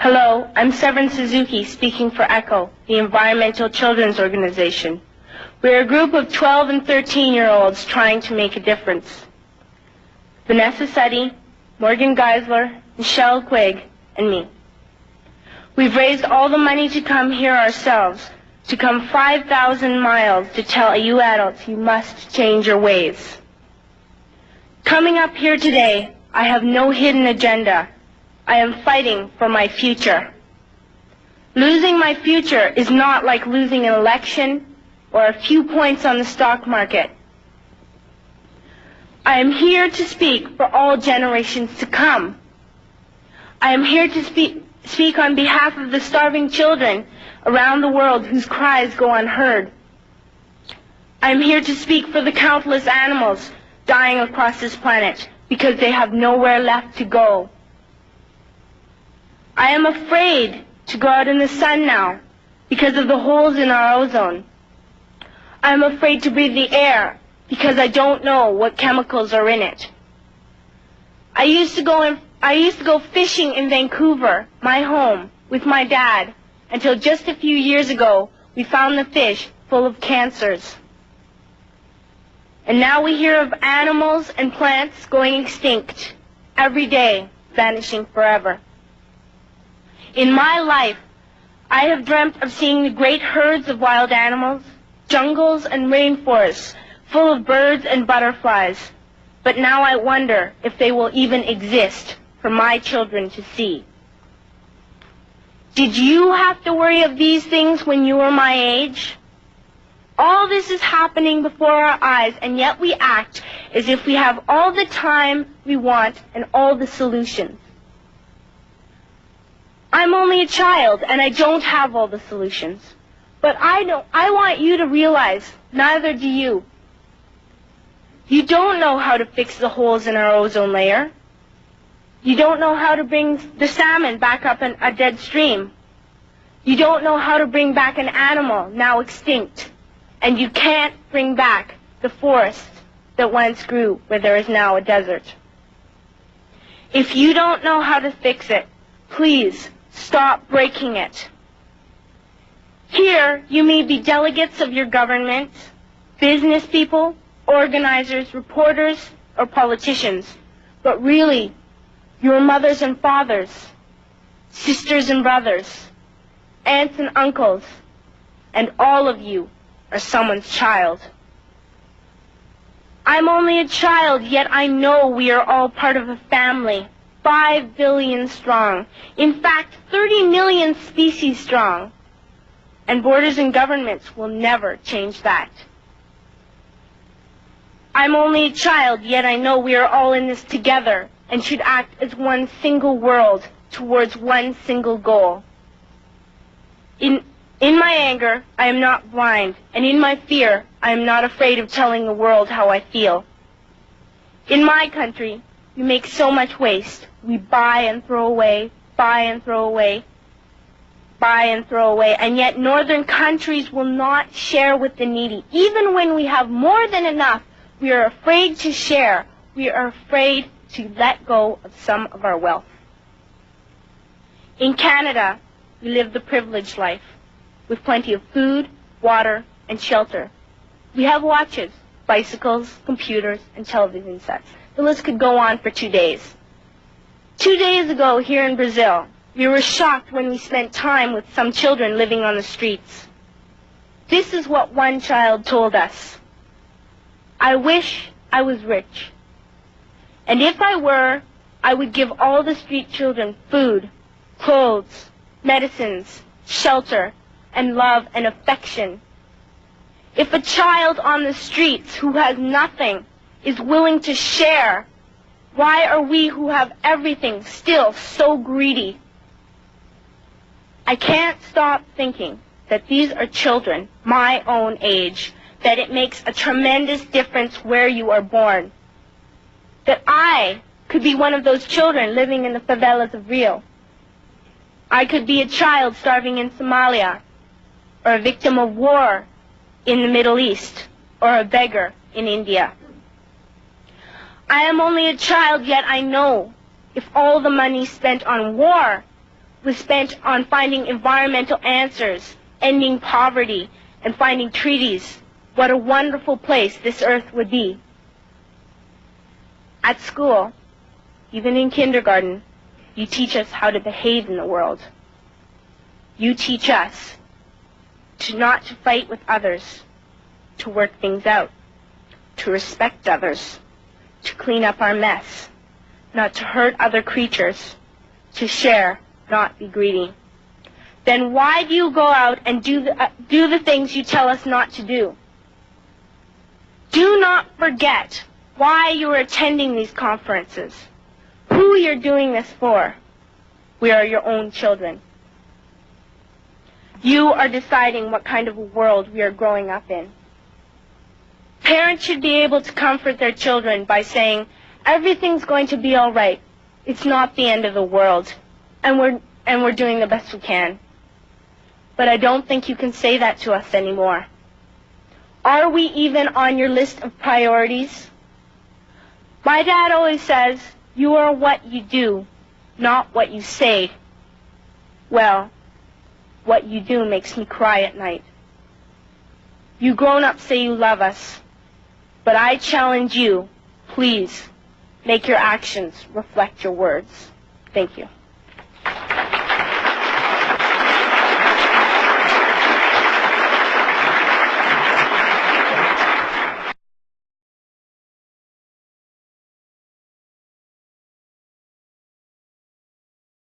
Hello, I'm Severin Suzuki speaking for ECHO, the Environmental Children's Organization. We're a group of 12 and 13-year-olds trying to make a difference. Vanessa Suddy, Morgan Geisler, Michelle Quigg, and me. We've raised all the money to come here ourselves, to come 5,000 miles to tell you adults you must change your ways. Coming up here today, I have no hidden agenda. I am fighting for my future. Losing my future is not like losing an election or a few points on the stock market. I am here to speak for all generations to come. I am here to speak on behalf of the starving children around the world whose cries go unheard. I am here to speak for the countless animals dying across this planet because they have nowhere left to go. I am afraid to go out in the sun now because of the holes in our ozone. I am afraid to breathe the air because I don't know what chemicals are in it. I used to go fishing in Vancouver, my home, with my dad, until just a few years ago we found the fish full of cancers. And now we hear of animals and plants going extinct, every day vanishing forever. In my life, I have dreamt of seeing the great herds of wild animals, jungles and rainforests full of birds and butterflies. But now I wonder if they will even exist for my children to see. Did you have to worry of these things when you were my age? All this is happening before our eyes, and yet we act as if we have all the time we want and all the solutions. I'm only a child, and I don't have all the solutions. But I want you to realize, neither do you. You don't know how to fix the holes in our ozone layer. You don't know how to bring the salmon back up a dead stream. You don't know how to bring back an animal now extinct. And you can't bring back the forest that once grew where there is now a desert. If you don't know how to fix it, please stop breaking it. Here, you may be delegates of your government, business people, organizers, reporters, or politicians, but really, your mothers and fathers, sisters and brothers, aunts and uncles, and all of you are someone's child. I'm only a child, yet I know we are all part of a family, 5 billion strong. In fact, 30 million species strong. And borders and governments will never change that. I'm only a child, yet I know we are all in this together and should act as one single world towards one single goal. In my anger, I am not blind, and in my fear, I am not afraid of telling the world how I feel. In my country, we make so much waste. We buy and throw away, buy and throw away, buy and throw away, and yet northern countries will not share with the needy. Even when we have more than enough, we are afraid to share. We are afraid to let go of some of our wealth. In Canada, we live the privileged life, with plenty of food, water, and shelter. We have watches, bicycles, computers, and television sets. The list could go on for 2 days. 2 days ago, here in Brazil, we were shocked when we spent time with some children living on the streets. This is what one child told us. I wish I was rich. And if I were, I would give all the street children food, clothes, medicines, shelter, and love and affection. If a child on the streets who has nothing is willing to share, why are we who have everything still so greedy? I can't stop thinking that these are children my own age, that it makes a tremendous difference where you are born. That I could be one of those children living in the favelas of Rio. I could be a child starving in Somalia, or a victim of war in the Middle East, or a beggar in India. I am only a child, yet I know if all the money spent on war was spent on finding environmental answers, ending poverty, and finding treaties, what a wonderful place this earth would be. At school, even in kindergarten, you teach us how to behave in the world. You teach us not to fight with others, to work things out, to respect others, to clean up our mess, not to hurt other creatures, to share, not be greedy. Then why do you go out and do the things you tell us not to do? Do not forget why you are attending these conferences, who you're doing this for. We are your own children. You are deciding what kind of a world we are growing up in. Parents should be able to comfort their children by saying, everything's going to be all right. It's not the end of the world, and we're doing the best we can. But I don't think you can say that to us anymore. Are we even on your list of priorities? My dad always says, you are what you do, not what you say. Well, what you do makes me cry at night. You grown-ups say you love us, but I challenge you, please, make your actions reflect your words. Thank you.